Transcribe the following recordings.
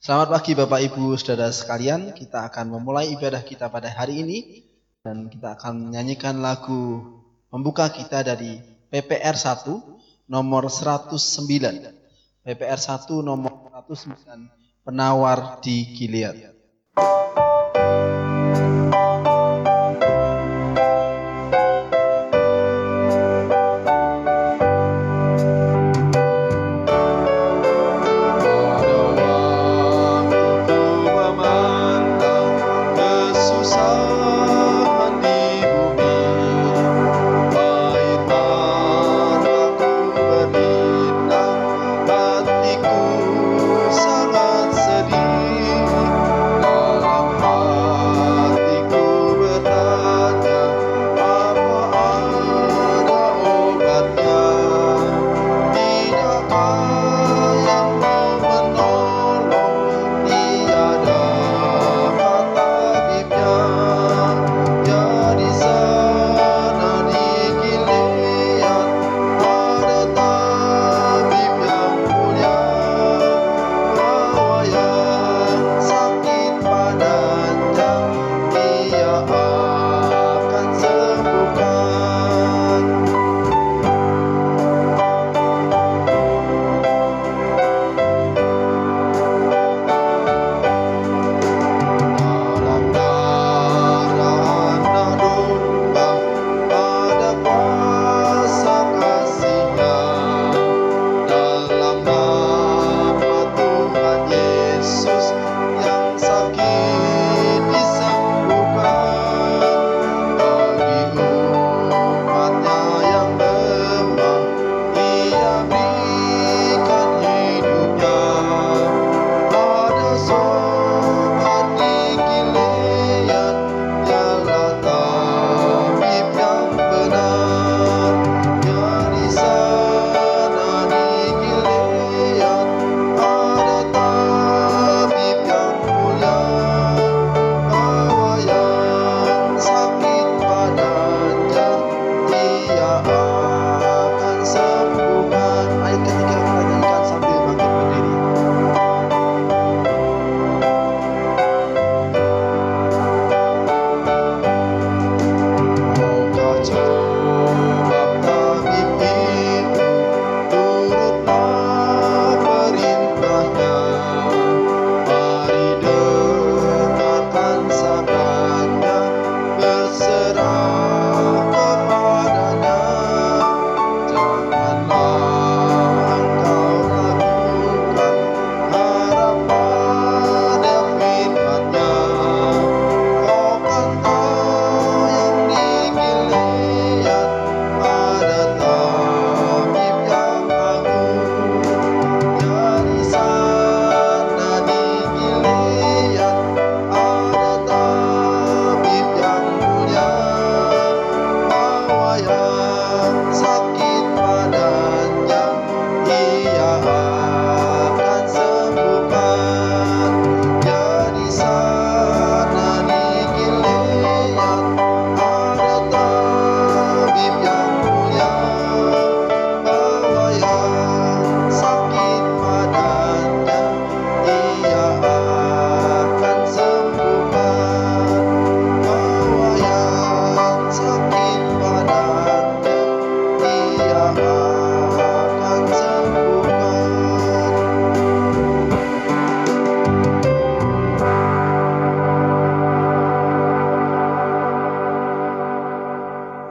Selamat pagi Bapak Ibu Saudara sekalian. Kita akan memulai ibadah kita pada hari ini dan kita akan menyanyikan lagu pembuka kita dari PPR 1 nomor 109. PPR 1 nomor 109, Penawar di Gilead.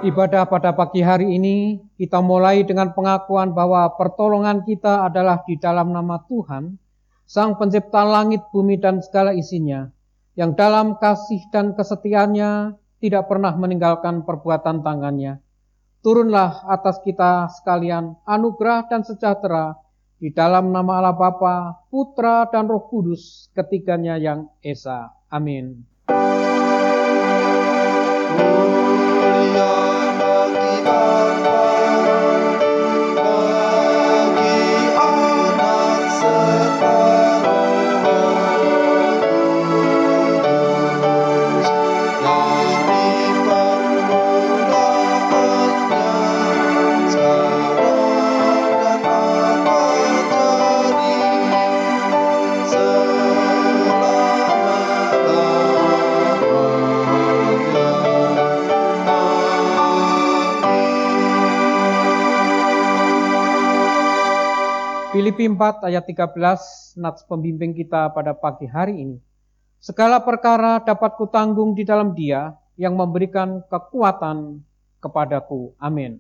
Ibadah pada pagi hari ini kita mulai dengan pengakuan bahwa pertolongan kita adalah di dalam nama Tuhan, Sang Pencipta langit, bumi dan segala isinya, yang dalam kasih dan kesetiaannya tidak pernah meninggalkan perbuatan tangannya. Turunlah atas kita sekalian anugerah dan sejahtera di dalam nama Allah Bapa, Putra dan Roh Kudus, ketiganya yang esa. Amin. Sekarang dan akan jadi Filipi 4 ayat 13, nats pembimbing kita pada pagi hari ini. Segala perkara dapat kutanggung di dalam Dia yang memberikan kekuatan kepadaku. Amin.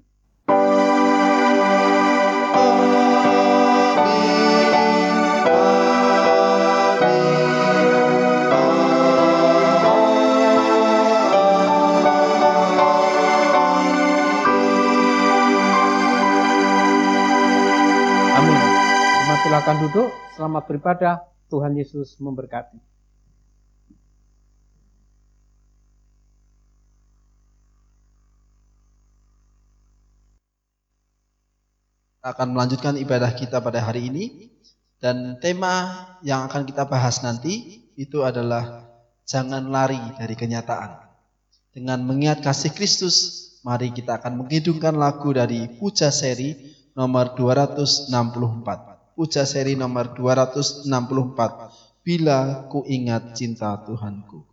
Silakan duduk, selamat beribadah, Tuhan Yesus memberkati. Akan melanjutkan ibadah kita pada hari ini, dan tema yang akan kita bahas nanti itu adalah jangan lari dari kenyataan. Dengan mengingat kasih Kristus, mari kita akan menghidungkan lagu dari Puja Seri nomor 264. Puja Seri nomor 264, Bila Ku Ingat Cinta Tuhanku.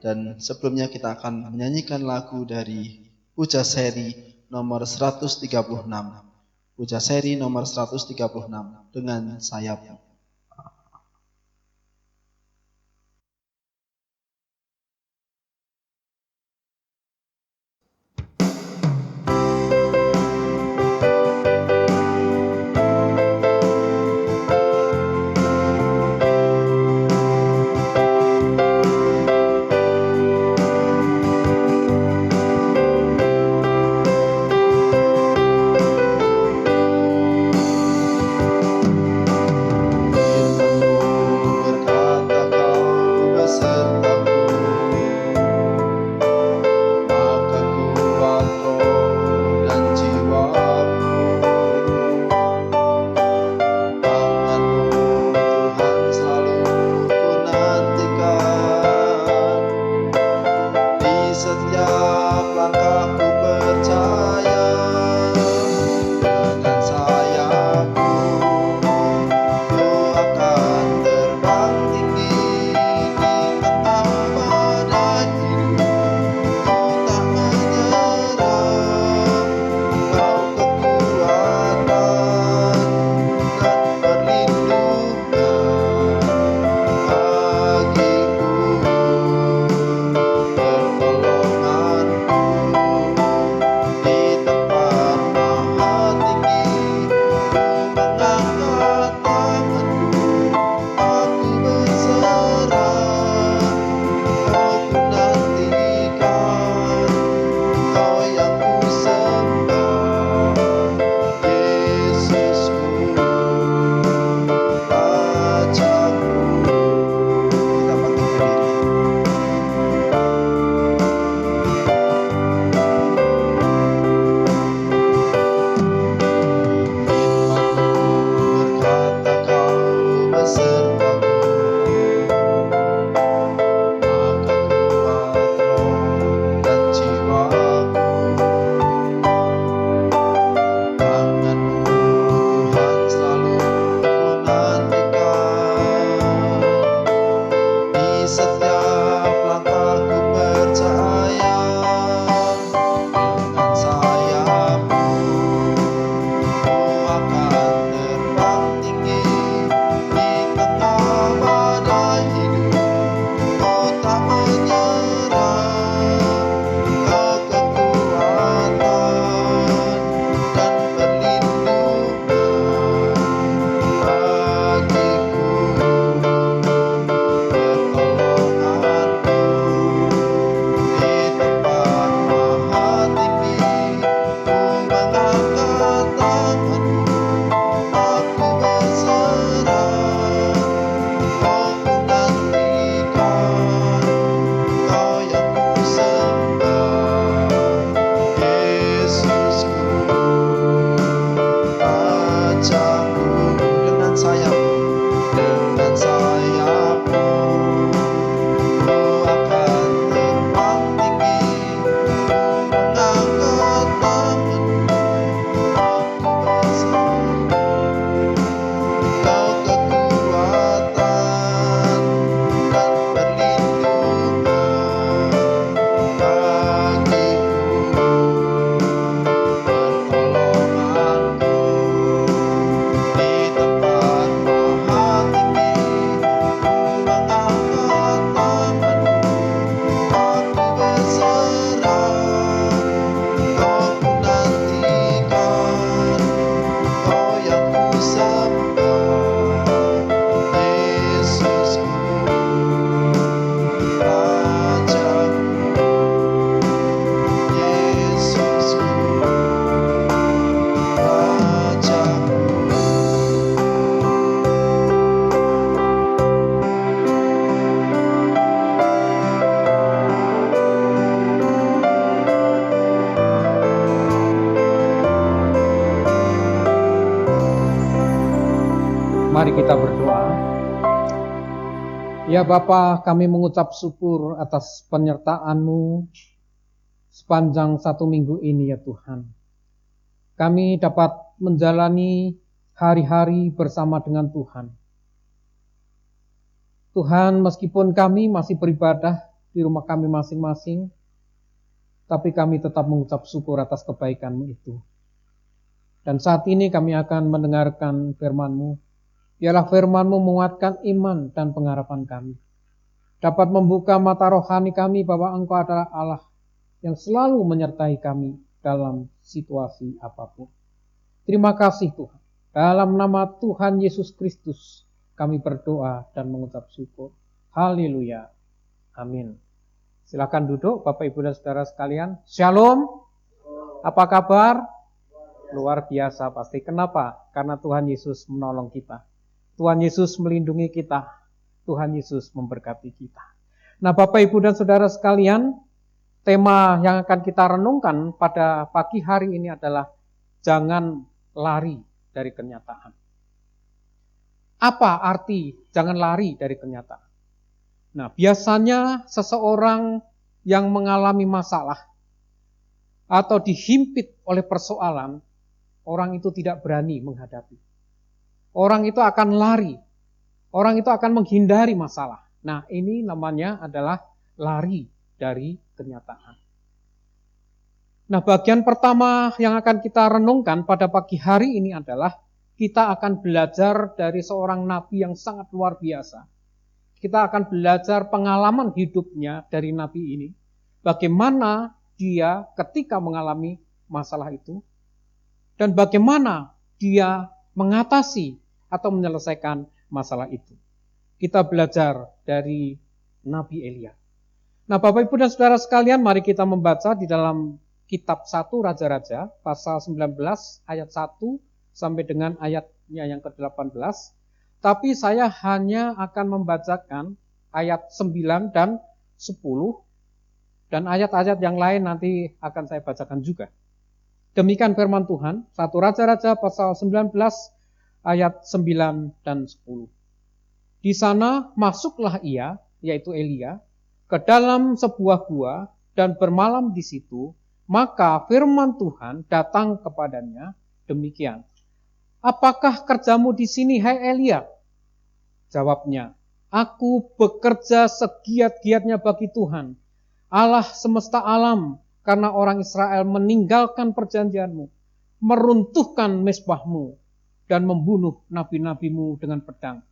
Dan sebelumnya kita akan menyanyikan lagu dari Puja Seri nomor 136. Puja Seri nomor 136 dengan sayap. Mari kita berdoa. Ya Bapa, kami mengucap syukur atas penyertaan-Mu sepanjang 1 minggu ini ya Tuhan. Kami dapat menjalani hari-hari bersama dengan Tuhan. Tuhan, meskipun kami masih beribadah di rumah kami masing-masing, tapi kami tetap mengucap syukur atas kebaikan-Mu itu. Dan saat ini kami akan mendengarkan firman-Mu. Biarlah firman-Mu menguatkan iman dan pengharapan kami. Dapat membuka mata rohani kami bahwa Engkau adalah Allah yang selalu menyertai kami dalam situasi apapun. Terima kasih Tuhan. Dalam nama Tuhan Yesus Kristus kami berdoa dan mengucap syukur. Haleluya. Amin. Silakan duduk Bapak Ibu dan Saudara sekalian. Shalom. Apa kabar? Luar biasa pasti. Kenapa? Karena Tuhan Yesus menolong kita. Tuhan Yesus melindungi kita. Tuhan Yesus memberkati kita. Nah Bapak Ibu dan Saudara sekalian, tema yang akan kita renungkan pada pagi hari ini adalah jangan lari dari kenyataan. Apa arti jangan lari dari kenyataan? Nah biasanya seseorang yang mengalami masalah atau dihimpit oleh persoalan, orang itu tidak berani menghadapi. Orang itu akan lari. Orang itu akan menghindari masalah. Nah, ini namanya adalah lari dari kenyataan. Nah, bagian pertama yang akan kita renungkan pada pagi hari ini adalah kita akan belajar dari seorang nabi yang sangat luar biasa. Kita akan belajar pengalaman hidupnya dari nabi ini. Bagaimana dia ketika mengalami masalah itu. Dan bagaimana dia mengatasi atau menyelesaikan masalah itu. Kita belajar dari Nabi Elia. Nah Bapak Ibu dan Saudara sekalian, mari kita membaca di dalam kitab 1 Raja-Raja, pasal 19 ayat 1 sampai dengan ayatnya yang ke-18. Tapi saya hanya akan membacakan ayat 9 dan 10, dan ayat-ayat yang lain nanti akan saya bacakan juga. Demikian firman Tuhan, 1 Raja-Raja pasal 19 ayat 9 dan 10. Di sana masuklah ia, yaitu Elia, ke dalam sebuah gua dan bermalam di situ, maka firman Tuhan datang kepadanya demikian. Apakah kerjamu di sini, hai Elia? Jawabnya, aku bekerja segiat-giatnya bagi Tuhan, Allah semesta alam, karena orang Israel meninggalkan perjanjianmu, meruntuhkan mezbahmu, dan membunuh nabi-nabimu dengan pedang.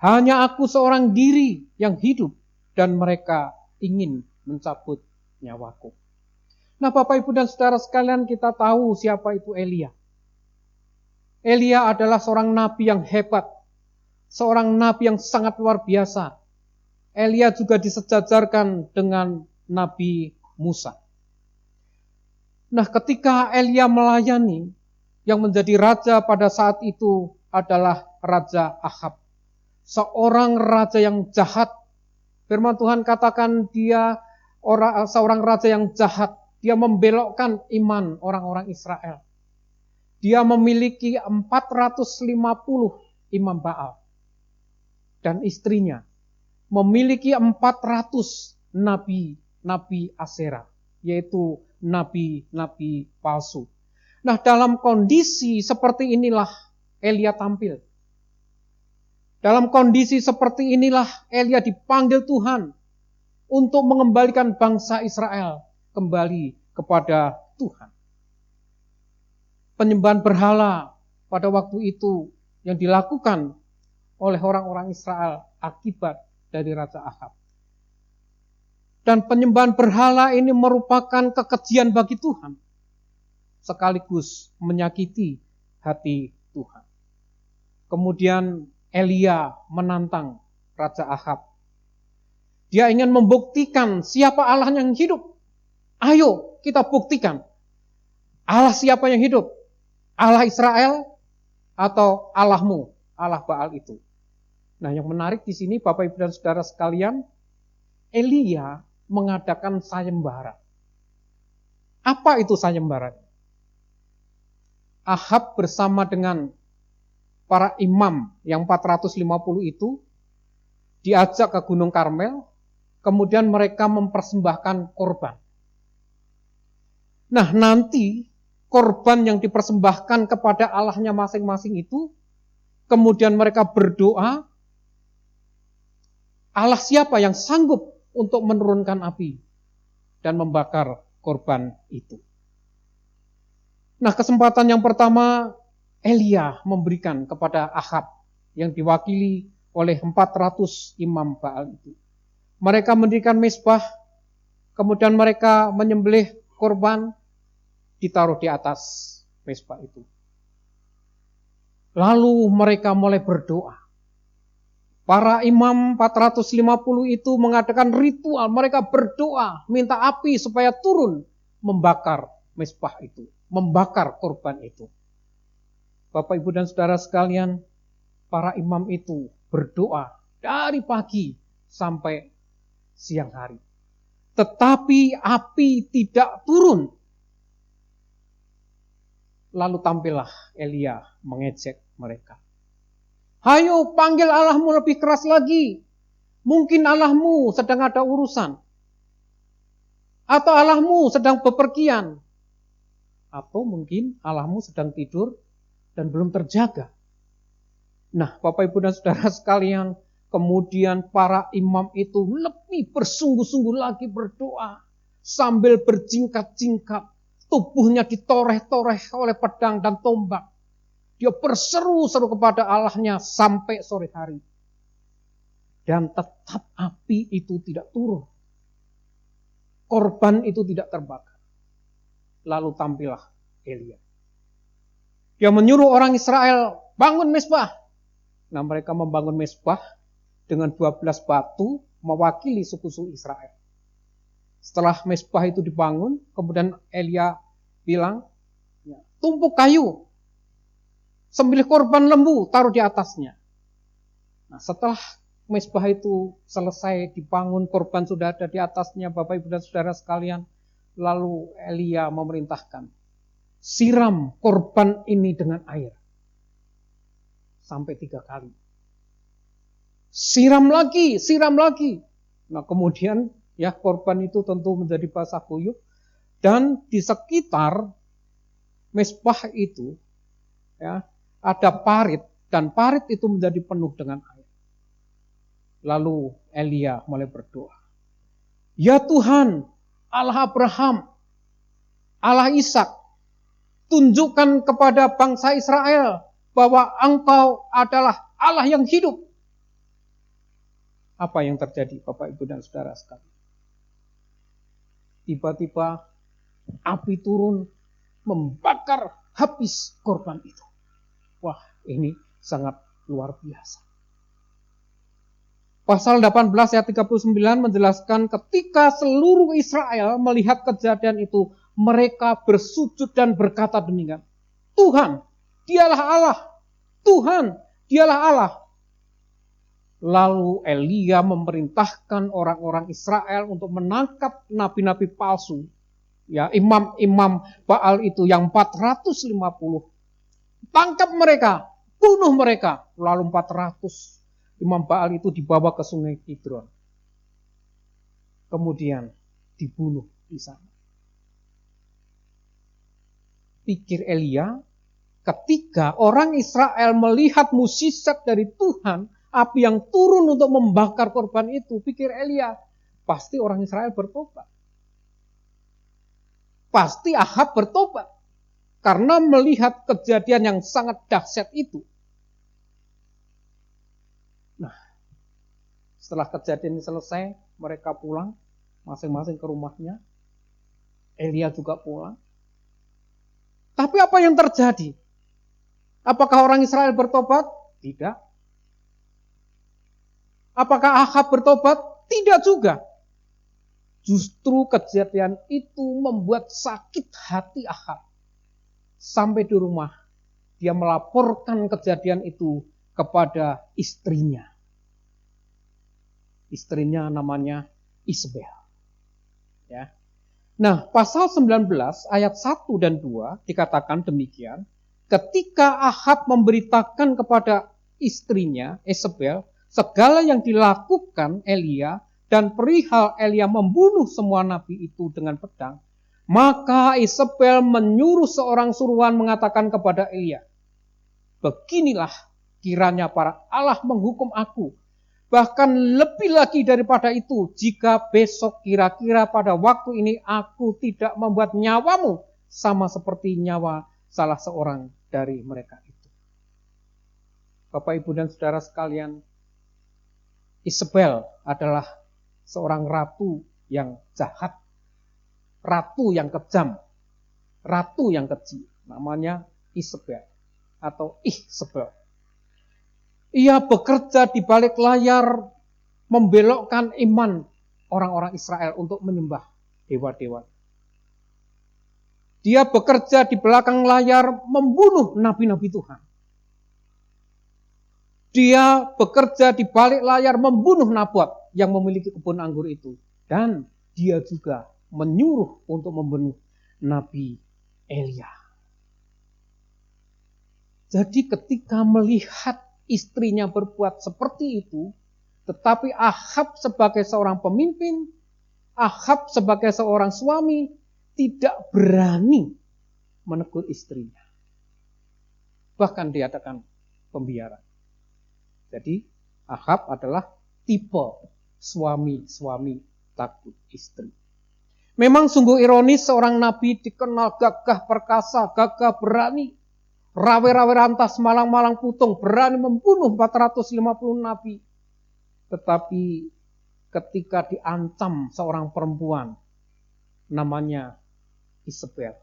Hanya aku seorang diri yang hidup, dan mereka ingin mencabut nyawaku. Nah Bapak Ibu dan Saudara sekalian, kita tahu siapa itu Elia. Elia adalah seorang nabi yang hebat, seorang nabi yang sangat luar biasa. Elia juga disejajarkan dengan Nabi Musa. Nah ketika Elia melayani, yang menjadi raja pada saat itu adalah Raja Ahab. Seorang raja yang jahat. Firman Tuhan katakan dia seorang raja yang jahat. Dia membelokkan iman orang-orang Israel. Dia memiliki 450 imam Baal. Dan istrinya memiliki 400 nabi Asera, yaitu nabi-nabi palsu. Nah, dalam kondisi seperti inilah Elia tampil. Dalam kondisi seperti inilah Elia dipanggil Tuhan untuk mengembalikan bangsa Israel kembali kepada Tuhan. Penyembahan berhala pada waktu itu yang dilakukan oleh orang-orang Israel akibat dari Raja Ahab. Dan penyembahan berhala ini merupakan kekejian bagi Tuhan, sekaligus menyakiti hati Tuhan. Kemudian Elia menantang Raja Ahab. Dia ingin membuktikan siapa Allah yang hidup. Ayo kita buktikan. Allah siapa yang hidup? Allah Israel atau Allahmu, Allah Baal itu? Nah yang menarik di sini Bapak Ibu dan Saudara sekalian, Elia mengadakan sayembara. Apa itu sayembara? Ahab bersama dengan para imam yang 450 itu diajak ke Gunung Karmel, kemudian mereka mempersembahkan korban. Nah, nanti korban yang dipersembahkan kepada Allahnya masing-masing itu, kemudian mereka berdoa, Allah siapa yang sanggup untuk menurunkan api dan membakar korban itu. Nah, kesempatan yang pertama Elia memberikan kepada Ahab yang diwakili oleh 400 imam Baal itu. Mereka mendirikan mezbah, kemudian mereka menyembelih korban, ditaruh di atas mezbah itu. Lalu mereka mulai berdoa. Para imam 450 itu mengadakan ritual, mereka berdoa, minta api supaya turun membakar mezbah itu, membakar korban itu. Bapak, Ibu, dan saudara sekalian, para imam itu berdoa dari pagi sampai siang hari. Tetapi api tidak turun. Lalu tampillah Elia mengejek mereka. Hayo panggil Allahmu lebih keras lagi. Mungkin Allahmu sedang ada urusan. Atau Allahmu sedang bepergian. Atau mungkin Allahmu sedang tidur dan belum terjaga. Nah, Bapak, Ibu, dan saudara sekalian, kemudian para imam itu lebih bersungguh-sungguh lagi berdoa. Sambil berjingkat-jingkat, tubuhnya ditoreh-toreh oleh pedang dan tombak. Dia berseru-seru kepada Allahnya sampai sore hari. Dan tetap api itu tidak turun. Korban itu tidak terbakar. Lalu tampillah Elia. Dia menyuruh orang Israel bangun mezbah. Nah, mereka membangun mezbah dengan 12 batu mewakili suku-suku Israel. Setelah mezbah itu dibangun, kemudian Elia bilang, tumpuk kayu, sembelih korban lembu, taruh di atasnya. Nah, setelah mezbah itu selesai dibangun, korban sudah ada di atasnya, Bapak, Ibu, dan saudara sekalian, lalu Elia memerintahkan, siram korban ini dengan air. Sampai 3 kali. Siram lagi, siram lagi. Nah, kemudian ya korban itu tentu menjadi basah kuyup. Dan di sekitar mezbah itu ya, ada parit. Dan parit itu menjadi penuh dengan air. Lalu Elia mulai berdoa. Ya Tuhan, Allah Abraham, Allah Ishak, tunjukkan kepada bangsa Israel bahwa Engkau adalah Allah yang hidup. Apa yang terjadi, Bapak, Ibu, dan saudara sekalian? Tiba-tiba api turun membakar habis korban itu. Wah, ini sangat luar biasa. Pasal 18 ayat 39 menjelaskan ketika seluruh Israel melihat kejadian itu, mereka bersujud dan berkata demikian. Tuhan, Dialah Allah. Tuhan, Dialah Allah. Lalu Elia memerintahkan orang-orang Israel untuk menangkap nabi-nabi palsu. Ya, imam-imam Baal itu yang 450. Tangkap mereka, bunuh mereka. Lalu 400 imam Baal itu dibawa ke sungai Kidron. Kemudian dibunuh di sana. Pikir Elia, ketika orang Israel melihat mukjizat dari Tuhan, api yang turun untuk membakar korban itu, pikir Elia, pasti orang Israel bertobat. Pasti Ahab bertobat. Karena melihat kejadian yang sangat dahsyat itu. Nah, setelah kejadian ini selesai, mereka pulang, masing-masing ke rumahnya. Elia juga pulang. Tapi apa yang terjadi? Apakah orang Israel bertobat? Tidak. Apakah Ahab bertobat? Tidak juga. Justru kejadian itu membuat sakit hati Ahab. Sampai di rumah, dia melaporkan kejadian itu kepada istrinya. Istrinya namanya Isabel. Ya. Nah, pasal 19 ayat 1 dan 2 dikatakan demikian. ketika Ahab memberitakan kepada istrinya, Isabel, segala yang dilakukan Elia dan perihal Elia membunuh semua nabi itu dengan pedang, maka Isabel menyuruh seorang suruhan mengatakan kepada Elia, beginilah kiranya para Allah menghukum aku, bahkan lebih lagi daripada itu, jika besok kira-kira pada waktu ini aku tidak membuat nyawamu sama seperti nyawa salah seorang dari mereka itu. Bapak, Ibu, dan saudara sekalian, Isabel adalah seorang ratu yang jahat, ratu yang kejam, ratu yang keji. Namanya Isabel atau Ihsebel. Ia bekerja di balik layar membelokkan iman orang-orang Israel untuk menyembah dewa-dewa. Dia bekerja di belakang layar membunuh nabi-nabi Tuhan. Dia bekerja di balik layar membunuh Nabot yang memiliki kebun anggur itu. Dan dia juga menyuruh untuk membunuh Nabi Elia. Jadi ketika melihat istrinya berbuat seperti itu, tetapi Ahab sebagai seorang pemimpin, Ahab sebagai seorang suami, tidak berani menegur istrinya. Bahkan diadakan pembiaran. Jadi Ahab adalah tipe suami-suami takut istri. Memang sungguh ironis seorang nabi dikenal gagah perkasa, gagah berani, rawe-rawe rantas, malang-malang putung, berani membunuh 450 nabi. Tetapi ketika diancam seorang perempuan, namanya Isabel,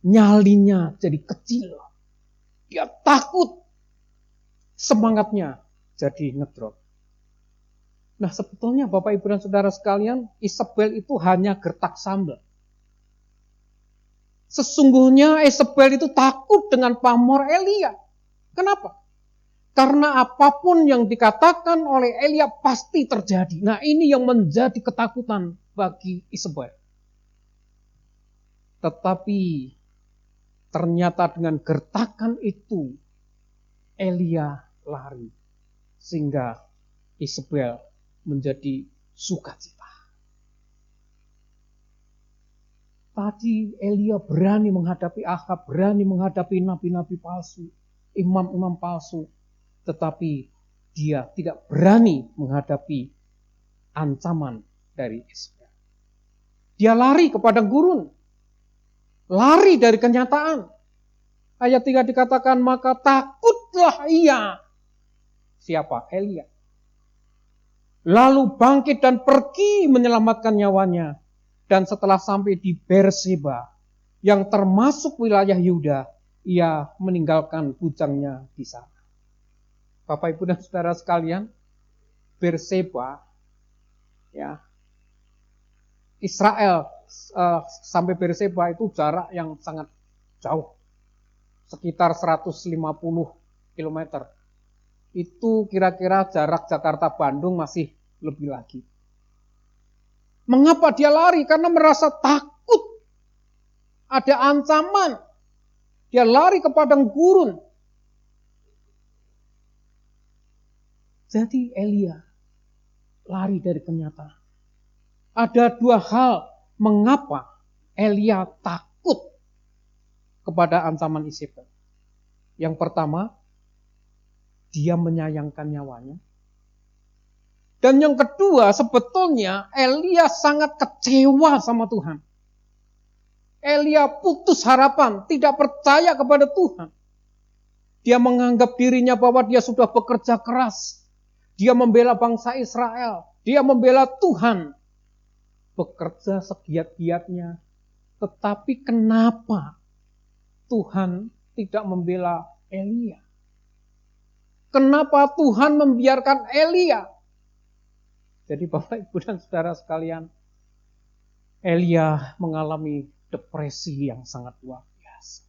nyalinya jadi kecil. Dia takut, semangatnya jadi ngedrop. Nah, sebetulnya Bapak, Ibu, dan saudara sekalian, Isabel itu hanya gertak sambal. Sesungguhnya Isabel itu takut dengan pamor Elia. Kenapa? Karena apapun yang dikatakan oleh Elia pasti terjadi. Nah, ini yang menjadi ketakutan bagi Isabel. Tetapi ternyata dengan gertakan itu Elia lari. Sehingga Isabel menjadi sukacita. Tadi Elia berani menghadapi Ahab, berani menghadapi nabi-nabi palsu, imam-imam palsu. Tetapi dia tidak berani menghadapi ancaman dari Isabel. Dia lari ke padang gurun. Lari dari kenyataan. Ayat 3 dikatakan, maka takutlah ia. Siapa? Elia. Lalu bangkit dan pergi menyelamatkan nyawanya. Dan setelah sampai di Berseba, yang termasuk wilayah Yuda, ia meninggalkan bujangnya di sana. Bapak, Ibu, dan saudara sekalian, Berseba, ya, Israel sampai Berseba itu jarak yang sangat jauh, sekitar 150 km. Itu kira-kira jarak Jakarta-Bandung masih lebih lagi. Mengapa dia lari? Karena merasa takut. Ada ancaman. Dia lari ke padang gurun. Jadi Elia lari dari kenyataan. Ada dua hal mengapa Elia takut kepada ancaman Isabel. Yang pertama, dia menyayangkan nyawanya. Dan yang kedua, sebetulnya Elia sangat kecewa sama Tuhan. Elia putus harapan, tidak percaya kepada Tuhan. Dia menganggap dirinya bahwa dia sudah bekerja keras. Dia membela bangsa Israel. Dia membela Tuhan. Bekerja segiat-giatnya. Tetapi kenapa Tuhan tidak membela Elia? Kenapa Tuhan membiarkan Elia? Jadi Bapak, Ibu, dan saudara sekalian, Elia mengalami depresi yang sangat luar biasa.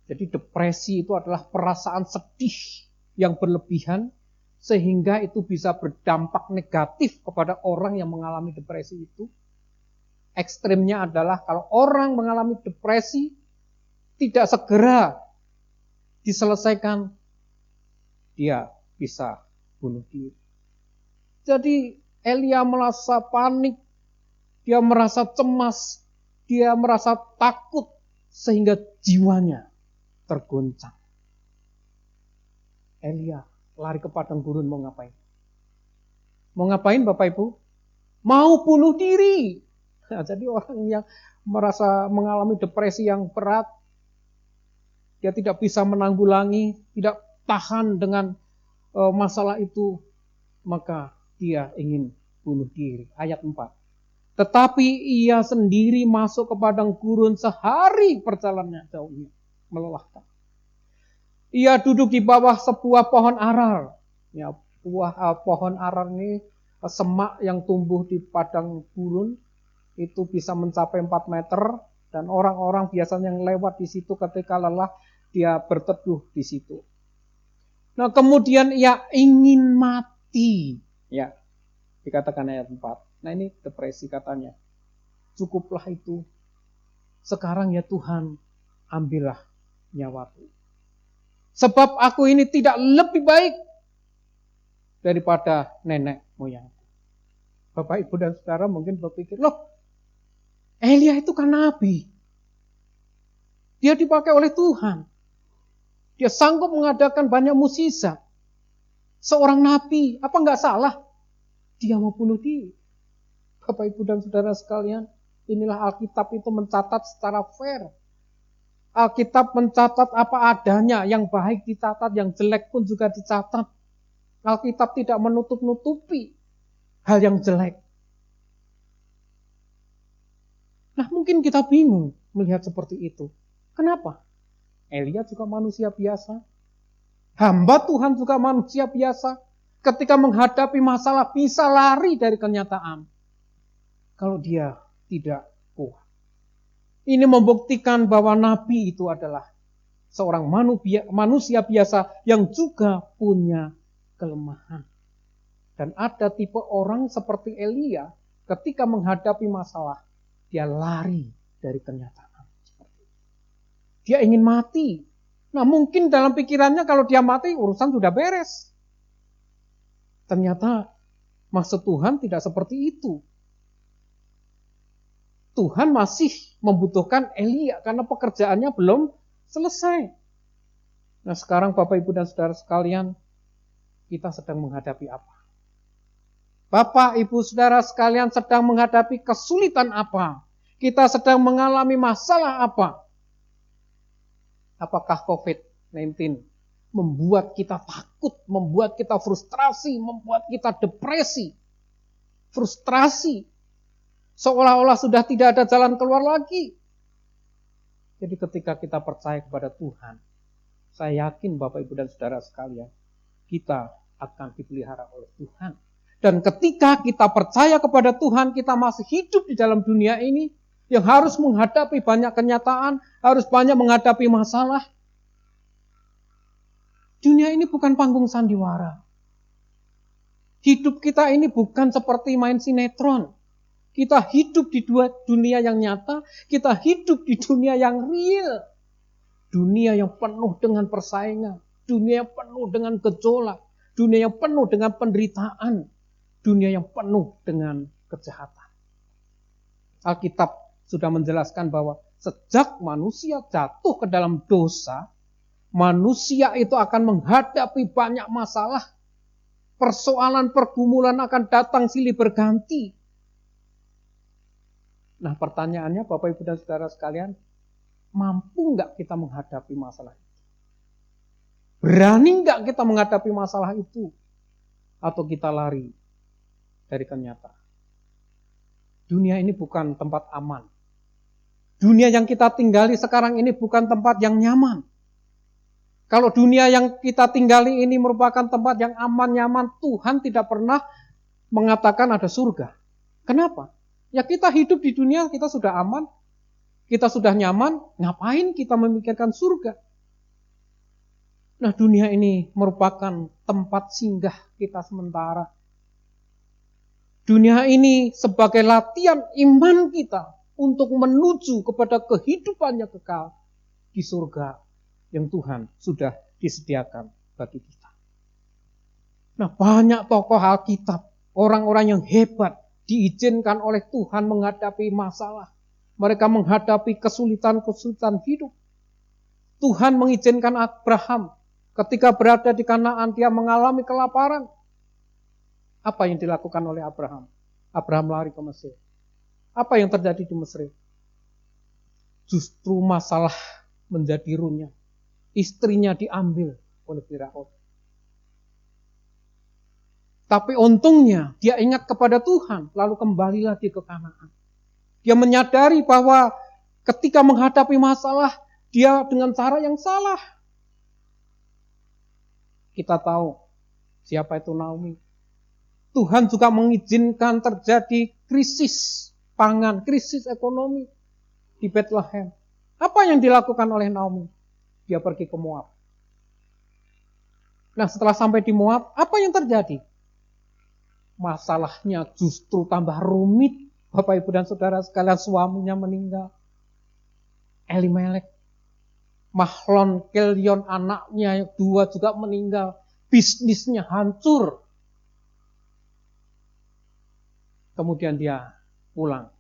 Jadi depresi itu adalah perasaan sedih yang berlebihan, sehingga itu bisa berdampak negatif kepada orang yang mengalami depresi itu. Ekstrimnya adalah kalau orang mengalami depresi, tidak segera diselesaikan, dia bisa bunuh diri. Jadi Elia merasa panik, dia merasa cemas, dia merasa takut sehingga jiwanya tergoncang. Elia lari ke padang gurun mau ngapain? Mau ngapain Bapak Ibu? Mau bunuh diri. Nah, jadi orang yang merasa mengalami depresi yang berat, dia tidak bisa menanggulangi, tidak tahan dengan masalah itu, maka dia ingin bunuh diri. Ayat 4. Tetapi ia sendiri masuk ke padang gurun sehari perjalanannya jauhnya, melelahkan. Ia duduk di bawah sebuah pohon arar. Ya, pohon arar ini semak yang tumbuh di padang gurun, itu bisa mencapai 4 meter, dan orang-orang biasanya yang lewat di situ ketika lelah, dia berteduh di situ. Nah, kemudian ia ingin mati. Ya, dikatakan ayat 4. Nah, ini depresi katanya. Cukuplah itu. Sekarang ya Tuhan, ambillah nyawaku. Sebab aku ini tidak lebih baik daripada nenek moyangku. Bapak, Ibu, dan Saudara mungkin berpikir, loh, Elia itu kan nabi. Dia dipakai oleh Tuhan. Dia sanggup mengadakan banyak mukjizat. Seorang nabi, apa enggak salah? Dia mau bunuh diri. Bapak, Ibu, dan Saudara sekalian, inilah Alkitab itu mencatat secara fair. Alkitab mencatat apa adanya, yang baik dicatat, yang jelek pun juga dicatat. Alkitab tidak menutup-nutupi hal yang jelek. Nah, mungkin kita bingung melihat seperti itu. Kenapa? Elia juga manusia biasa. Hamba Tuhan juga manusia biasa. Ketika menghadapi masalah bisa lari dari kenyataan. Kalau dia tidak kuat. Ini membuktikan bahwa nabi itu adalah seorang manusia biasa yang juga punya kelemahan. Dan ada tipe orang seperti Elia, ketika menghadapi masalah, dia lari dari kenyataan. Dia ingin mati. Nah, mungkin dalam pikirannya kalau dia mati, urusan sudah beres. Ternyata maksud Tuhan tidak seperti itu. Tuhan masih membutuhkan Elia karena pekerjaannya belum selesai. Nah, sekarang Bapak, Ibu, dan Saudara sekalian, kita sedang menghadapi apa? Bapak, Ibu, Saudara sekalian sedang menghadapi kesulitan apa? Kita sedang mengalami masalah apa? Apakah COVID-19 membuat kita takut, membuat kita frustrasi, membuat kita depresi, frustrasi, seolah-olah sudah tidak ada jalan keluar lagi. Jadi ketika kita percaya kepada Tuhan, saya yakin Bapak, Ibu, dan Saudara sekalian, kita akan dipelihara oleh Tuhan. Dan ketika kita percaya kepada Tuhan, kita masih hidup di dalam dunia ini, yang harus menghadapi banyak kenyataan, harus banyak menghadapi masalah. Dunia ini bukan panggung sandiwara. Hidup kita ini bukan seperti main sinetron. Kita hidup di dunia yang nyata, kita hidup di dunia yang real. Dunia yang penuh dengan persaingan, dunia yang penuh dengan gejolak, dunia yang penuh dengan penderitaan, dunia yang penuh dengan kejahatan. Alkitab sudah menjelaskan bahwa sejak manusia jatuh ke dalam dosa, manusia itu akan menghadapi banyak masalah. Persoalan pergumulan akan datang silih berganti. Nah, pertanyaannya Bapak, Ibu, dan Saudara sekalian, mampu nggak kita menghadapi masalah itu? Berani nggak kita menghadapi masalah itu? Atau kita lari dari kenyataan? Dunia ini bukan tempat aman. Dunia yang kita tinggali sekarang ini bukan tempat yang nyaman. Kalau dunia yang kita tinggali ini merupakan tempat yang aman, nyaman, Tuhan tidak pernah mengatakan ada surga. Kenapa? Ya kita hidup di dunia, kita sudah aman, kita sudah nyaman, ngapain kita memikirkan surga? Nah, dunia ini merupakan tempat singgah kita sementara. Dunia ini sebagai latihan iman kita untuk menuju kepada kehidupan yang kekal. di surga yang Tuhan sudah disediakan bagi kita. Nah, banyak tokoh Alkitab, orang-orang yang hebat diizinkan oleh Tuhan menghadapi masalah. Mereka menghadapi kesulitan-kesulitan hidup. Tuhan mengizinkan Abraham ketika berada di Kanaan, dia mengalami kelaparan. Apa yang dilakukan oleh Abraham? Abraham lari ke Mesir. Apa yang terjadi di Mesir? Justru masalah menjadi runyam. Istrinya diambil oleh Firaun. Tapi untungnya dia ingat kepada Tuhan, lalu kembali lagi ke Kanaan. Dia menyadari bahwa ketika menghadapi masalah, dia dengan cara yang salah. Kita tahu siapa itu Naomi. Tuhan juga mengizinkan terjadi krisis pangan, krisis ekonomi di Bethlehem. Apa yang dilakukan oleh Naomi? Dia pergi ke Moab. Nah, setelah sampai di Moab, apa yang terjadi? Masalahnya justru tambah rumit. Bapak, Ibu, dan Saudara sekalian, suaminya meninggal. Elimelek, Mahlon, Kelion, anaknya 2 juga meninggal. Bisnisnya hancur. Kemudian dia pulang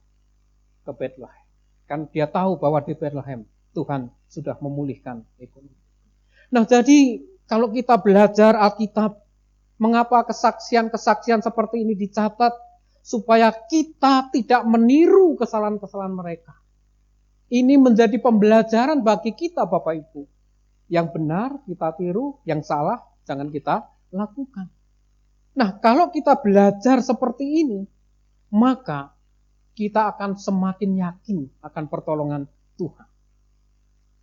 ke Bethlehem. Kan dia tahu bahwa di Bethlehem Tuhan sudah memulihkan ekonomi. Nah, jadi kalau kita belajar Alkitab, mengapa kesaksian-kesaksian seperti ini dicatat? Supaya kita tidak meniru kesalahan-kesalahan mereka. Ini menjadi pembelajaran bagi kita, Bapak Ibu. Yang benar kita tiru, yang salah jangan kita lakukan. Nah, kalau kita belajar seperti ini, maka kita akan semakin yakin akan pertolongan Tuhan.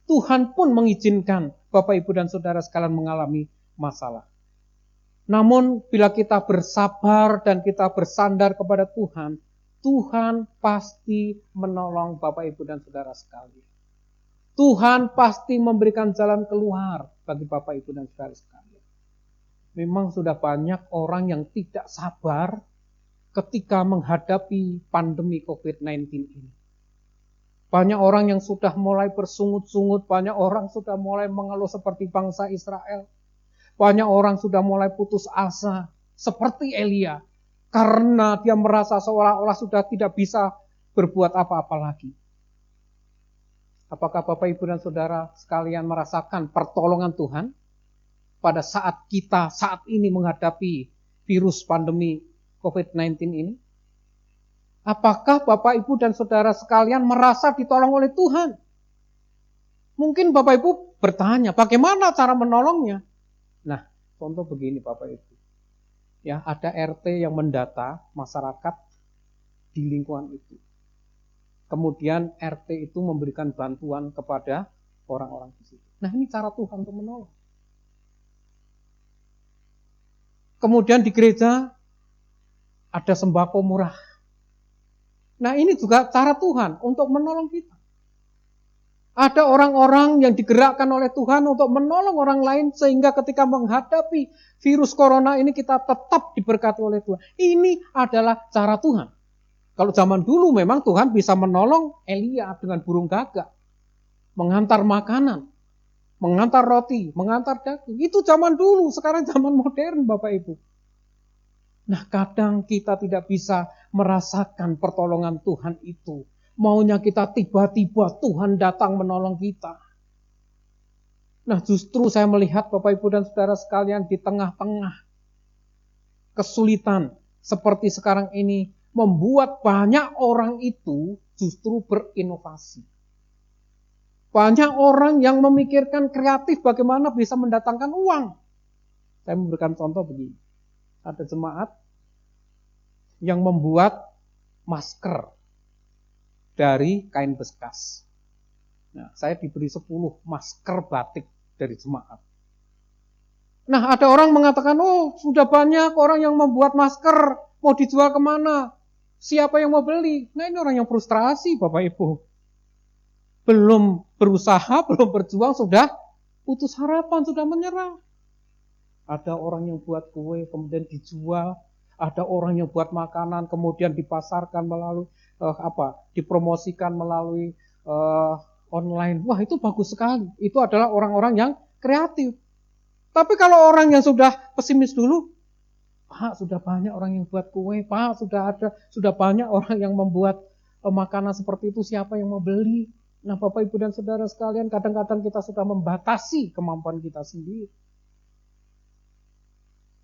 Tuhan pun mengizinkan Bapak, Ibu, dan Saudara sekalian mengalami masalah. Namun bila kita bersabar dan kita bersandar kepada Tuhan, Tuhan pasti menolong Bapak, Ibu, dan Saudara sekalian. Tuhan pasti memberikan jalan keluar bagi Bapak, Ibu, dan Saudara sekalian. Memang sudah banyak orang yang tidak sabar ketika menghadapi pandemi COVID-19 ini. Banyak orang yang sudah mulai bersungut-sungut, banyak orang sudah mulai mengeluh seperti bangsa Israel. Banyak orang sudah mulai putus asa, seperti Elia, karena dia merasa seolah-olah sudah tidak bisa berbuat apa-apa lagi. Apakah Bapak, Ibu, dan Saudara sekalian merasakan pertolongan Tuhan pada saat kita saat ini menghadapi virus pandemi COVID-19 ini? Apakah Bapak, Ibu, dan Saudara sekalian merasa ditolong oleh Tuhan? Mungkin Bapak, Ibu bertanya, bagaimana cara menolongnya? Nah, contoh begini Bapak, Ibu. Ya, ada RT yang mendata masyarakat di lingkungan itu. Kemudian RT itu memberikan bantuan kepada orang-orang di situ. Nah, ini cara Tuhan untuk menolong. Kemudian di gereja ada sembako murah. Nah, ini juga cara Tuhan untuk menolong kita. Ada orang-orang yang digerakkan oleh Tuhan untuk menolong orang lain sehingga ketika menghadapi virus corona ini kita tetap diberkati oleh Tuhan. Ini adalah cara Tuhan. Kalau zaman dulu memang Tuhan bisa menolong Elia dengan burung gagak. Mengantar makanan, mengantar roti, mengantar daging. Itu zaman dulu, sekarang zaman modern Bapak Ibu. Nah, kadang kita tidak bisa merasakan pertolongan Tuhan itu. Maunya kita tiba-tiba Tuhan datang menolong kita. Nah, justru saya melihat Bapak, Ibu, dan Saudara sekalian di tengah-tengah kesulitan seperti sekarang ini membuat banyak orang itu justru berinovasi. Banyak orang yang memikirkan kreatif bagaimana bisa mendatangkan uang. Saya memberikan contoh begini. Ada jemaat yang membuat masker dari kain bekas. Nah, saya diberi 10 masker batik dari jemaat. Nah, ada orang mengatakan, oh sudah banyak orang yang membuat masker, mau dijual kemana? Siapa yang mau beli? Nah, ini orang yang frustrasi Bapak Ibu. Belum berusaha, belum berjuang, sudah putus harapan, sudah menyerah. Ada orang yang buat kue, kemudian dijual. Ada orang yang buat makanan, kemudian dipasarkan melalui dipromosikan melalui online. Wah, itu bagus sekali. Itu adalah orang-orang yang kreatif. Tapi kalau orang yang sudah pesimis dulu, Pak, sudah banyak orang yang buat kue, Pak, sudah banyak orang yang membuat makanan seperti itu, siapa yang mau beli? Nah, Bapak, Ibu, dan Saudara sekalian, kadang-kadang kita sudah membatasi kemampuan kita sendiri.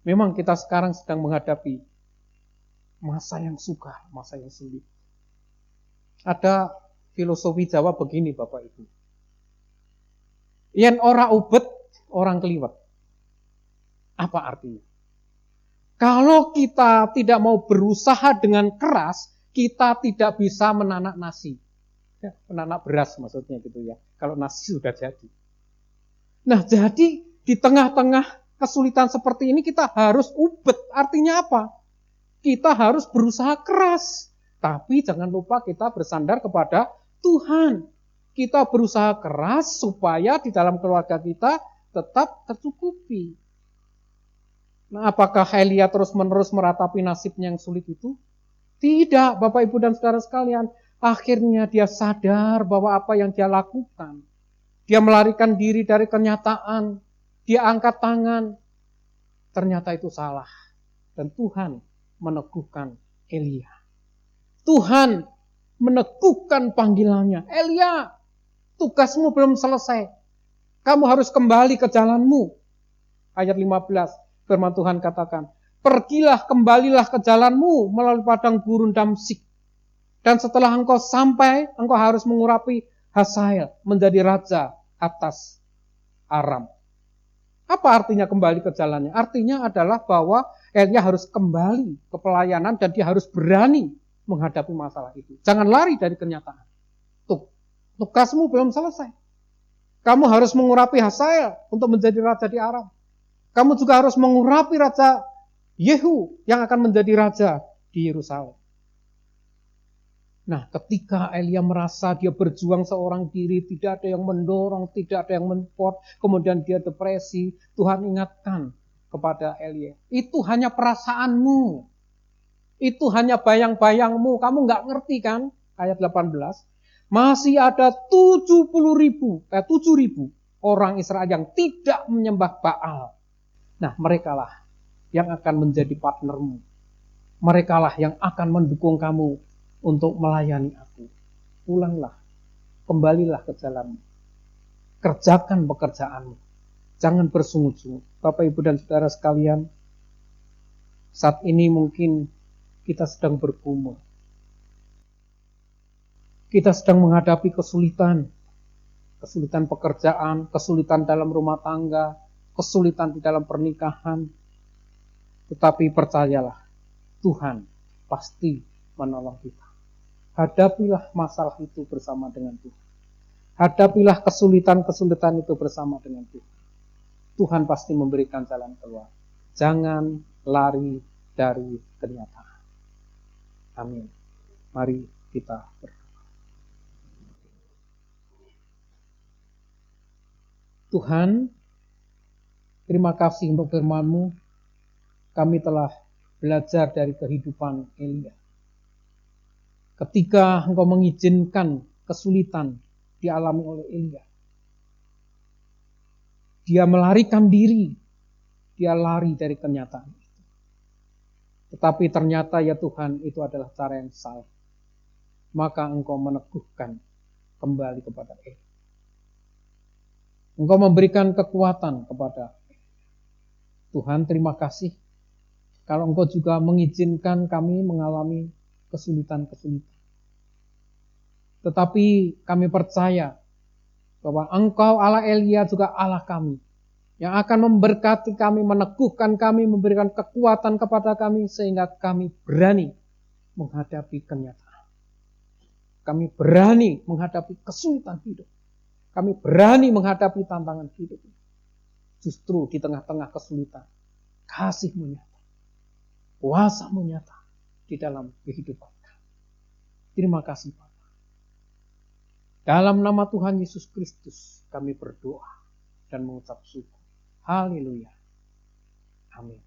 Memang kita sekarang sedang menghadapi masa yang sukar, masa yang sulit. Ada filosofi Jawa begini, Bapak Ibu. Yen ora ubet, orang keliwet. Apa artinya? Kalau kita tidak mau berusaha dengan keras, kita tidak bisa menanak nasi. Menanak beras maksudnya gitu ya. Kalau nasi sudah jadi. Nah, jadi di tengah-tengah kesulitan seperti ini kita harus ubet. Artinya apa? Kita harus berusaha keras. Tapi jangan lupa kita bersandar kepada Tuhan. Kita berusaha keras supaya di dalam keluarga kita tetap tercukupi. Nah, apakah Elia terus-menerus meratapi nasibnya yang sulit itu? Tidak, Bapak, Ibu, dan Saudara sekalian. Akhirnya dia sadar bahwa apa yang dia lakukan, dia melarikan diri dari kenyataan, dia angkat tangan, ternyata itu salah. Dan Tuhan meneguhkan Elia. Tuhan meneguhkan panggilannya. Elia, tugasmu belum selesai. Kamu harus kembali ke jalanmu. Ayat 15, firman Tuhan katakan, pergilah, kembalilah ke jalanmu melalui padang gurun Damsik. Dan setelah engkau sampai, engkau harus mengurapi Hazael menjadi raja atas Aram. Apa artinya kembali ke jalannya? Artinya adalah bahwa Elia harus kembali ke pelayanan dan dia harus berani menghadapi masalah itu. Jangan lari dari kenyataan. Tugasmu belum selesai. Kamu harus mengurapi Hazael untuk menjadi raja di Aram. Kamu juga harus mengurapi raja Yehu yang akan menjadi raja di Yerusalem. Nah, ketika Elia merasa dia berjuang seorang diri, tidak ada yang mendorong, tidak ada yang mensupport, kemudian dia depresi, Tuhan ingatkan kepada Elia, itu hanya perasaanmu, itu hanya bayang-bayangmu, kamu nggak ngerti kan? Ayat 18, masih ada 7.000 orang Israel yang tidak menyembah Baal. Nah, merekalah yang akan menjadi partnermu, merekalah yang akan mendukung kamu untuk melayani aku. Pulanglah, kembalilah ke jalanmu. Kerjakan pekerjaanmu. Jangan bersungut-sungut. Bapak, Ibu, dan Saudara sekalian, saat ini mungkin kita sedang bergumul. Kita sedang menghadapi kesulitan. Kesulitan pekerjaan, kesulitan dalam rumah tangga, kesulitan di dalam pernikahan. Tetapi percayalah, Tuhan pasti menolong kita. Hadapilah masalah itu bersama dengan Tuhan. Hadapilah kesulitan-kesulitan itu bersama dengan Tuhan. Tuhan pasti memberikan jalan keluar. Jangan lari dari kenyataan. Amin. Mari kita berdoa. Tuhan, terima kasih untuk firman-Mu. Kami telah belajar dari kehidupan Elia. Ketika Engkau mengizinkan kesulitan dialami oleh Elia, dia melarikan diri, dia lari dari kenyataan itu. Tetapi ternyata ya Tuhan, itu adalah cara yang salah. Maka Engkau meneguhkan kembali kepada Elia. Engkau memberikan kekuatan kepada Elia. Tuhan, terima kasih kalau Engkau juga mengizinkan kami mengalami kesulitan-kesulitan. Tetapi kami percaya bahwa Engkau Allah Elia juga Allah kami, yang akan memberkati kami, meneguhkan kami, memberikan kekuatan kepada kami, sehingga kami berani menghadapi kenyataan. Kami berani menghadapi kesulitan hidup. Kami berani menghadapi tantangan hidup. Justru di tengah-tengah kesulitan, kasih-Mu nyata, kuasa-Mu nyata di dalam kehidupan kami. Terima kasih, Pak. Dalam nama Tuhan Yesus Kristus kami berdoa dan mengucap syukur. Haleluya. Amin.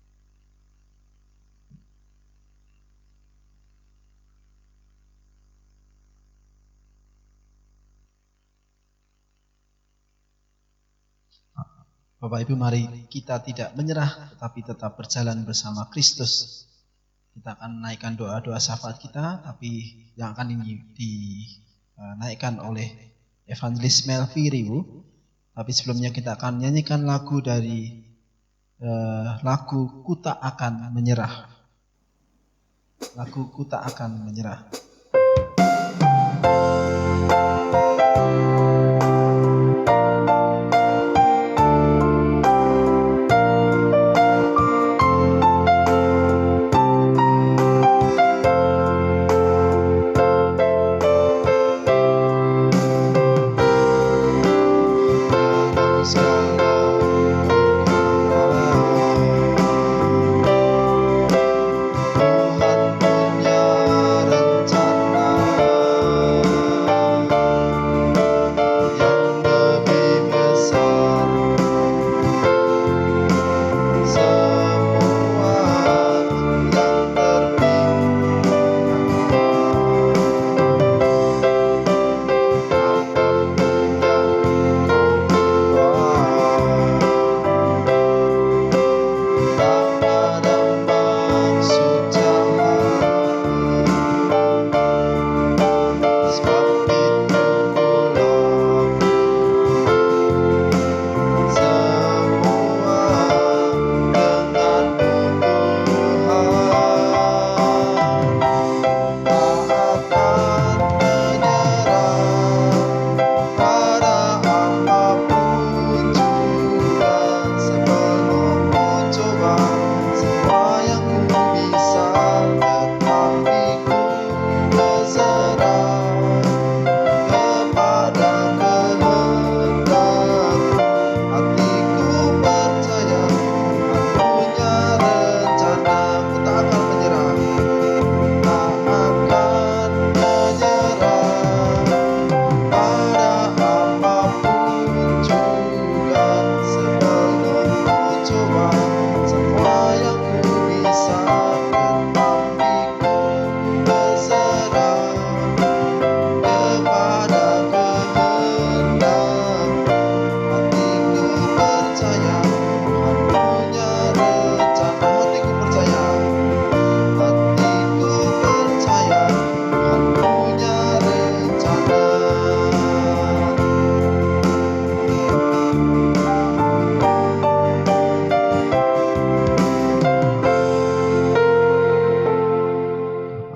Bapak Ibu, mari kita tidak menyerah tetapi tetap berjalan bersama Kristus. Kita akan menaikkan doa-doa syafaat kita, tapi yang akan dinaikkan oleh Evangelis Melvi Riwu. Tapi sebelumnya kita akan nyanyikan lagu dari lagu Ku Tak Akan Menyerah. Lagu Ku Tak Akan Menyerah.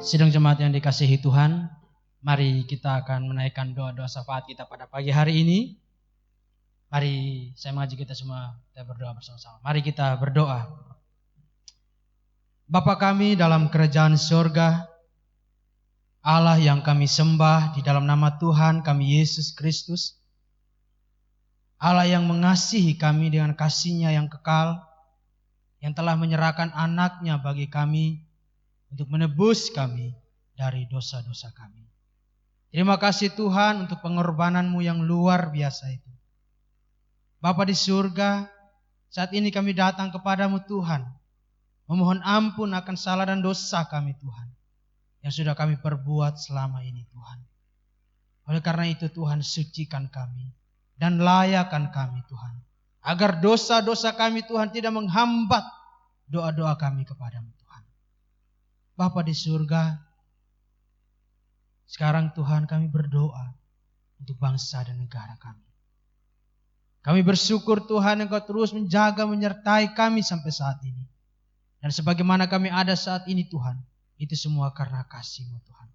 Sidang jemaat yang dikasihi Tuhan, mari kita akan menaikkan doa-doa syafaat kita pada pagi hari ini. Mari saya mengajak kita semua kita berdoa bersama-sama. Mari kita berdoa. Bapa kami dalam kerajaan surga, Allah yang kami sembah di dalam nama Tuhan kami Yesus Kristus, Allah yang mengasihi kami dengan kasih-Nya yang kekal, yang telah menyerahkan anak-Nya bagi kami, untuk menebus kami dari dosa-dosa kami. Terima kasih Tuhan untuk pengorbanan-Mu yang luar biasa itu. Bapa di surga, saat ini kami datang kepadamu Tuhan, memohon ampun akan salah dan dosa kami Tuhan, yang sudah kami perbuat selama ini Tuhan. Oleh karena itu Tuhan, sucikan kami dan layakkan kami Tuhan, agar dosa-dosa kami Tuhan tidak menghambat doa-doa kami kepadamu. Bapa di surga, sekarang Tuhan kami berdoa untuk bangsa dan negara kami. Kami bersyukur Tuhan Engkau terus menjaga menyertai kami sampai saat ini. Dan sebagaimana kami ada saat ini Tuhan, itu semua karena kasih-Mu Tuhan.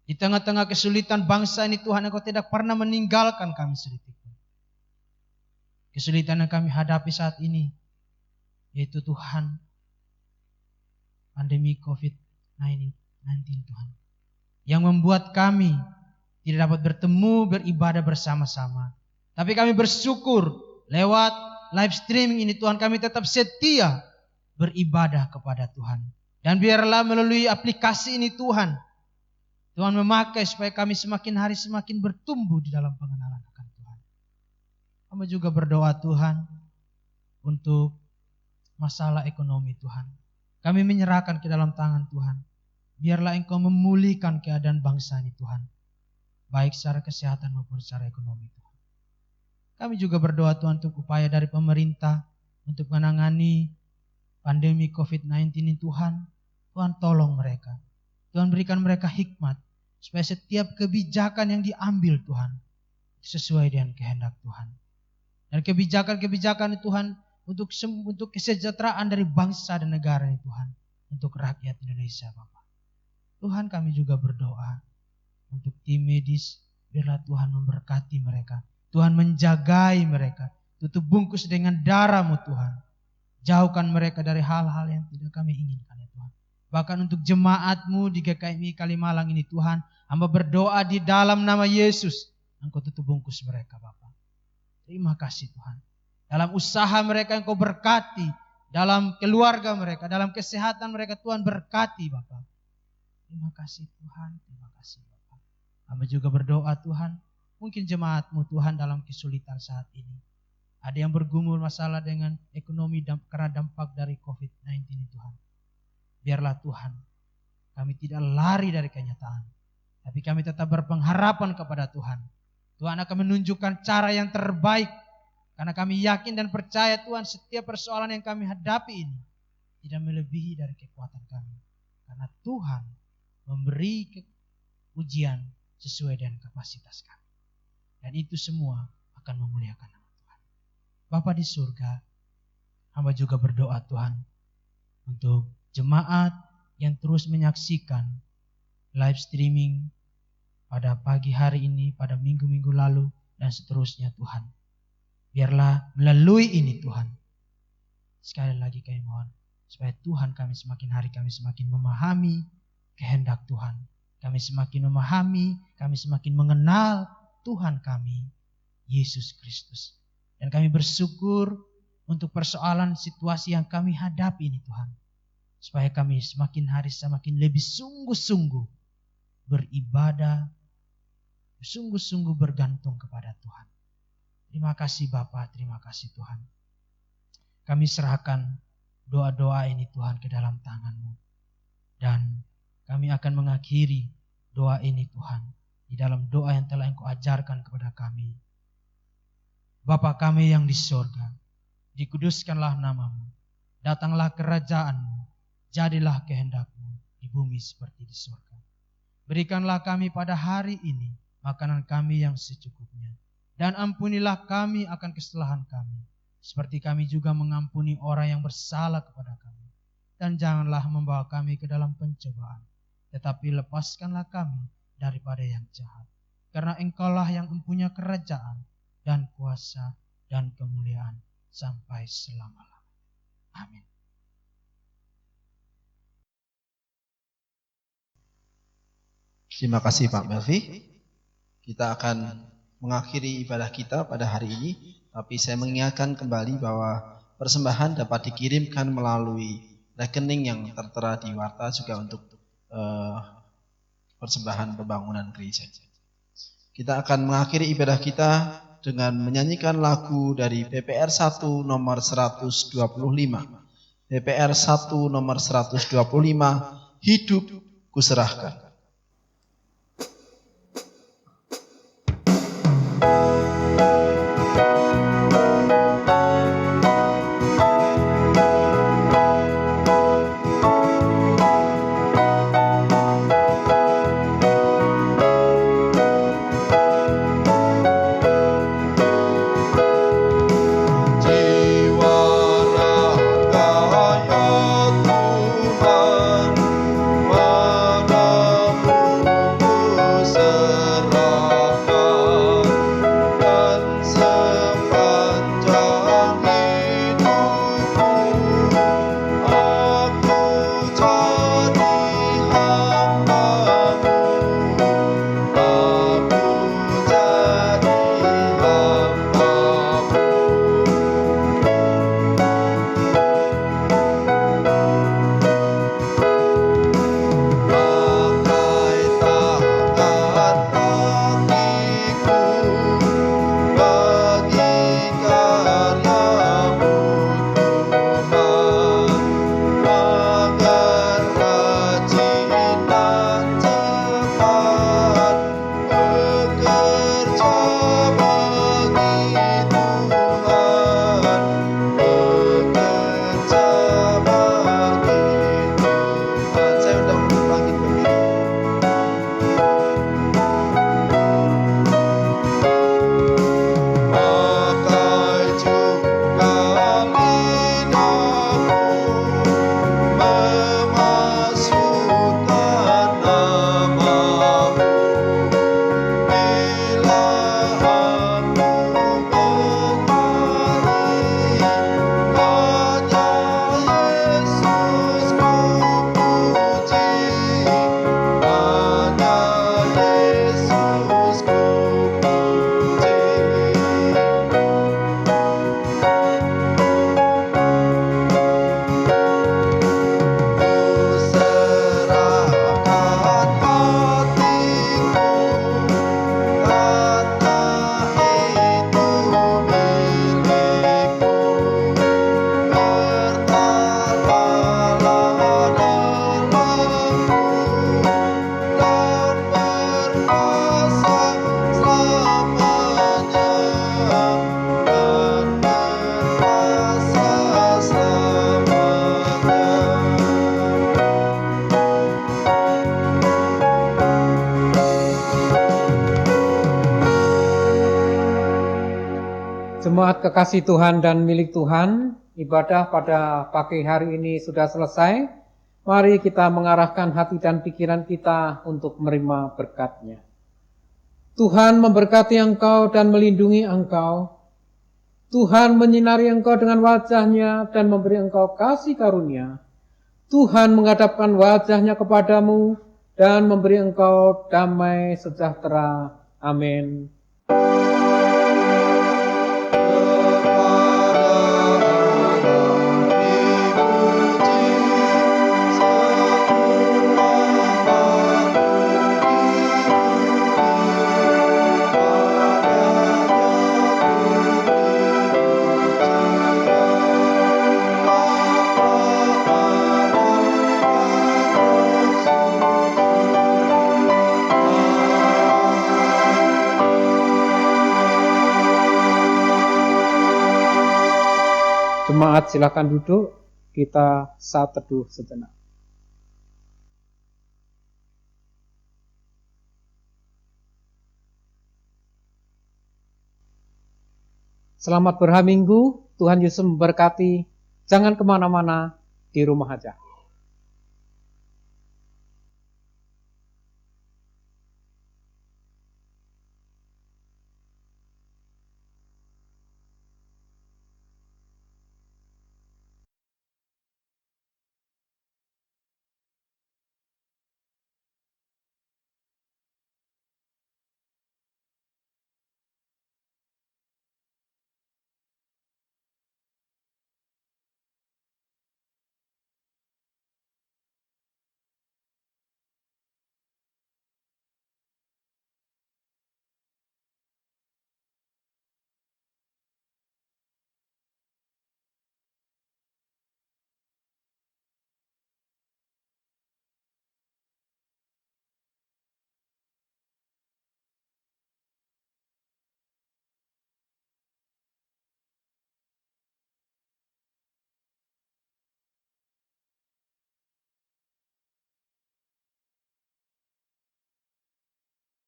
Di tengah-tengah kesulitan bangsa ini Tuhan, Engkau tidak pernah meninggalkan kami sedetik pun. Kesulitan yang kami hadapi saat ini, yaitu Tuhan, pandemi COVID-19 Tuhan, yang membuat kami tidak dapat bertemu beribadah bersama-sama. Tapi kami bersyukur lewat live streaming ini Tuhan, kami tetap setia beribadah kepada Tuhan. Dan biarlah melalui aplikasi ini Tuhan memakai supaya kami semakin hari semakin bertumbuh di dalam pengenalan akan Tuhan. Kami juga berdoa Tuhan untuk masalah ekonomi Tuhan. Kami menyerahkan ke dalam tangan Tuhan. Biarlah Engkau memulihkan keadaan bangsa ini Tuhan, baik secara kesehatan maupun secara ekonomi Tuhan. Kami juga berdoa Tuhan untuk upaya dari pemerintah untuk menangani pandemi COVID-19 ini Tuhan. Tuhan tolong mereka. Tuhan berikan mereka hikmat supaya setiap kebijakan yang diambil Tuhan sesuai dengan kehendak Tuhan. Dan kebijakan-kebijakan Tuhan untuk kesejahteraan dari bangsa dan negara ini Tuhan. Untuk rakyat Indonesia Bapak. Tuhan kami juga berdoa untuk tim medis. Biarlah Tuhan memberkati mereka. Tuhan menjagai mereka. Tutup bungkus dengan darah-Mu Tuhan. Jauhkan mereka dari hal-hal yang tidak kami inginkan ya Tuhan. Bahkan untuk jemaat-Mu di GKMI Kalimalang ini Tuhan. Hamba berdoa di dalam nama Yesus. Engkau tutup bungkus mereka Bapak. Terima kasih Tuhan. Dalam usaha mereka Engkau berkati. Dalam keluarga mereka, dalam kesehatan mereka Tuhan berkati Bapak. Terima kasih Tuhan, terima kasih Bapak. Hamba juga berdoa Tuhan, mungkin jemaat-Mu Tuhan dalam kesulitan saat ini. Ada yang bergumul masalah dengan ekonomi karena dampak dari COVID-19 ini Tuhan. Biarlah Tuhan, kami tidak lari dari kenyataan. Tapi kami tetap berpengharapan kepada Tuhan. Tuhan akan menunjukkan cara yang terbaik. Karena kami yakin dan percaya Tuhan setiap persoalan yang kami hadapi ini tidak melebihi dari kekuatan kami. Karena Tuhan memberi ujian sesuai dengan kapasitas kami. Dan itu semua akan memuliakan nama Tuhan. Bapa di surga, hamba juga berdoa Tuhan untuk jemaat yang terus menyaksikan live streaming pada pagi hari ini, pada minggu-minggu lalu, dan seterusnya Tuhan. Biarlah melalui ini Tuhan. Sekali lagi kami mohon. Supaya Tuhan kami semakin hari kami semakin memahami kehendak Tuhan. Kami semakin memahami, kami semakin mengenal Tuhan kami, Yesus Kristus. Dan kami bersyukur untuk persoalan situasi yang kami hadapi ini Tuhan. Supaya kami semakin hari semakin lebih sungguh-sungguh beribadah, sungguh-sungguh bergantung kepada Tuhan. Terima kasih Bapa, terima kasih Tuhan. Kami serahkan doa-doa ini Tuhan ke dalam tangan-Mu. Dan kami akan mengakhiri doa ini Tuhan. Di dalam doa yang telah Engkau ajarkan kepada kami. Bapa kami yang di sorga, dikuduskanlah nama-Mu. Datanglah kerajaan-Mu, jadilah kehendak-Mu di bumi seperti di sorga. Berikanlah kami pada hari ini makanan kami yang secukupnya. Dan ampunilah kami akan kesalahan kami, seperti kami juga mengampuni orang yang bersalah kepada kami. Dan janganlah membawa kami ke dalam pencobaan, tetapi lepaskanlah kami daripada yang jahat. Karena Engkaulah yang mempunyai kerajaan dan kuasa dan kemuliaan sampai selama-lamanya. Amin. Terima kasih Pak Melvi. Kita akan mengakhiri ibadah kita pada hari ini, tapi saya mengingatkan kembali bahwa persembahan dapat dikirimkan melalui rekening yang tertera di warta juga untuk persembahan pembangunan gereja. Kita akan mengakhiri ibadah kita dengan menyanyikan lagu dari PPR 1 nomor 125. PPR 1 nomor 125, Hidup Kuserahkan. Jiwa raga ya Tuhan, pada Jemaat kekasih Tuhan dan milik Tuhan, ibadah pada pagi hari ini sudah selesai. Mari kita mengarahkan hati dan pikiran kita untuk menerima berkat-Nya. Tuhan memberkati engkau dan melindungi engkau. Tuhan menyinari engkau dengan wajah-Nya dan memberi engkau kasih karunia. Tuhan menghadapkan wajah-Nya kepadamu dan memberi engkau damai sejahtera. Amin. Jemaat silakan duduk, kita saat teduh sejenak. Selamat berhaminggu, Tuhan Yesus memberkati. Jangan kemana-mana, di rumah aja.